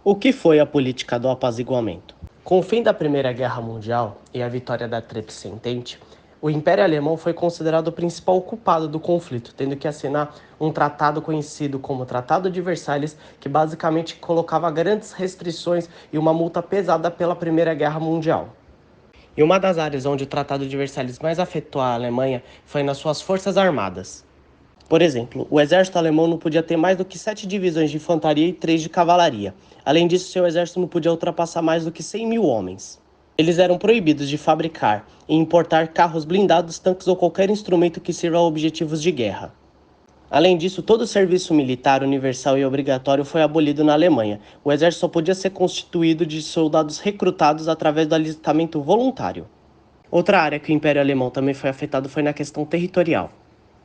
O que foi a política do apaziguamento? Com o fim da Primeira Guerra Mundial e a vitória da Tríplice Entente, o Império Alemão foi considerado o principal culpado do conflito, tendo que assinar um tratado conhecido como Tratado de Versalhes, que basicamente colocava grandes restrições e uma multa pesada pela Primeira Guerra Mundial. E uma das áreas onde o Tratado de Versalhes mais afetou a Alemanha foi nas suas forças armadas. Por exemplo, o exército alemão não podia ter mais do que 7 divisões de infantaria e 3 de cavalaria. Além disso, seu exército não podia ultrapassar mais do que 100 mil homens. Eles eram proibidos de fabricar e importar carros blindados, tanques ou qualquer instrumento que sirva a objetivos de guerra. Além disso, todo o serviço militar universal e obrigatório foi abolido na Alemanha. O exército só podia ser constituído de soldados recrutados através do alistamento voluntário. Outra área que o Império Alemão também foi afetado foi na questão territorial.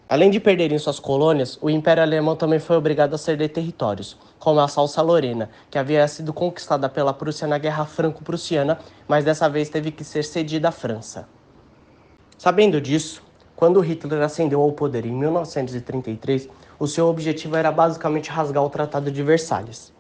Além de perderem suas colônias, o Império Alemão também foi obrigado a ceder territórios, como a Alsácia-Lorena, que havia sido conquistada pela Prússia na Guerra Franco-Prussiana, mas dessa vez teve que ser cedida à França. Sabendo disso, quando Hitler ascendeu ao poder em 1933, o seu objetivo era basicamente rasgar o Tratado de Versalhes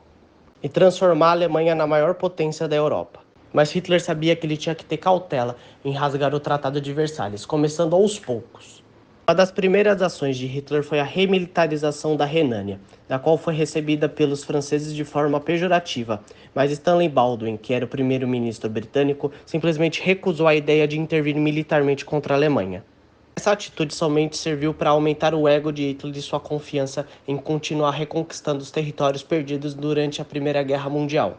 e transformar a Alemanha na maior potência da Europa. Mas Hitler sabia que ele tinha que ter cautela em rasgar o Tratado de Versalhes, começando aos poucos. Uma das primeiras ações de Hitler foi a remilitarização da Renânia, da qual foi recebida pelos franceses de forma pejorativa, mas Stanley Baldwin, que era o primeiro-ministro britânico, simplesmente recusou a ideia de intervir militarmente contra a Alemanha. Essa atitude somente serviu para aumentar o ego de Hitler e sua confiança em continuar reconquistando os territórios perdidos durante a Primeira Guerra Mundial.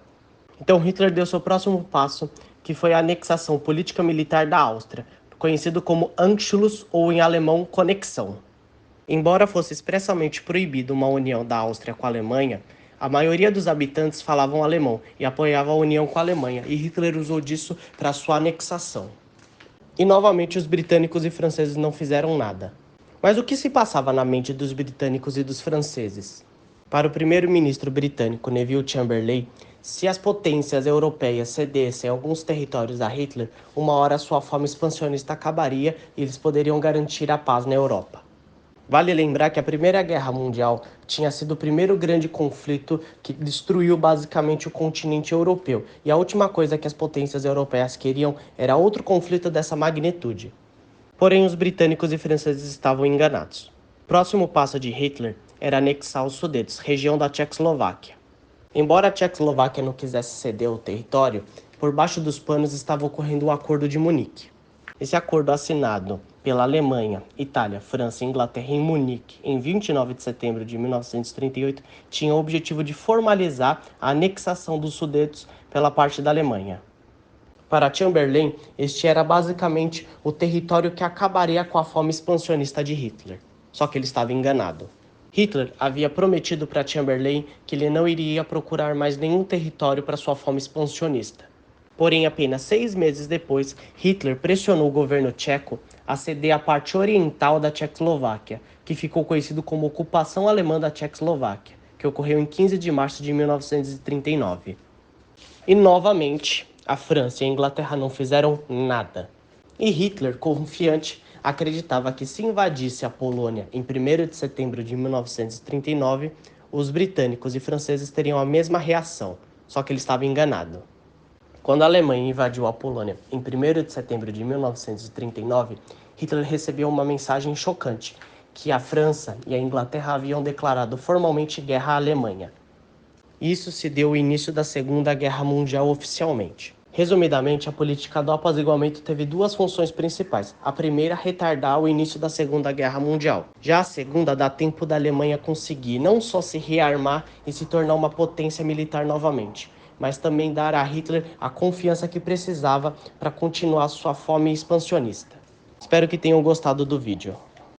Então Hitler deu seu próximo passo, que foi a anexação política militar da Áustria, conhecido como Anschluss ou em alemão conexão. Embora fosse expressamente proibido uma união da Áustria com a Alemanha, a maioria dos habitantes falavam alemão e apoiava a união com a Alemanha, e Hitler usou disso para sua anexação. E novamente os britânicos e franceses não fizeram nada. Mas o que se passava na mente dos britânicos e dos franceses? Para o primeiro-ministro britânico Neville Chamberlain, se as potências europeias cedessem alguns territórios a Hitler, uma hora sua fome expansionista acabaria e eles poderiam garantir a paz na Europa. Vale lembrar que a Primeira Guerra Mundial tinha sido o primeiro grande conflito que destruiu basicamente o continente europeu, e a última coisa que as potências europeias queriam era outro conflito dessa magnitude. Porém, os britânicos e franceses estavam enganados. O próximo passo de Hitler era anexar os Sudetos, região da Tchecoslováquia. Embora a Tchecoslováquia não quisesse ceder o território, por baixo dos panos estava ocorrendo o Acordo de Munique. Esse acordo, assinado pela Alemanha, Itália, França e Inglaterra em Munique em 29 de setembro de 1938, tinha o objetivo de formalizar a anexação dos Sudetos pela parte da Alemanha. Para Chamberlain, este era basicamente o território que acabaria com a fome expansionista de Hitler. Só que ele estava enganado. Hitler havia prometido para Chamberlain que ele não iria procurar mais nenhum território para sua fome expansionista. Porém, apenas 6 meses depois, Hitler pressionou o governo tcheco a ceder a parte oriental da Tchecoslováquia, que ficou conhecido como Ocupação Alemã da Tchecoslováquia, que ocorreu em 15 de março de 1939. E novamente, a França e a Inglaterra não fizeram nada. E Hitler, confiante, acreditava que se invadisse a Polônia em 1º de setembro de 1939, os britânicos e franceses teriam a mesma reação, só que ele estava enganado. Quando a Alemanha invadiu a Polônia em 1º de setembro de 1939, Hitler recebeu uma mensagem chocante, que a França e a Inglaterra haviam declarado formalmente guerra à Alemanha. Isso se deu o início da Segunda Guerra Mundial oficialmente. Resumidamente, a política do apaziguamento teve duas funções principais. A primeira, retardar o início da Segunda Guerra Mundial. Já a segunda, dá tempo da Alemanha conseguir não só se rearmar e se tornar uma potência militar novamente, mas também dar a Hitler a confiança que precisava para continuar sua fome expansionista. Espero que tenham gostado do vídeo.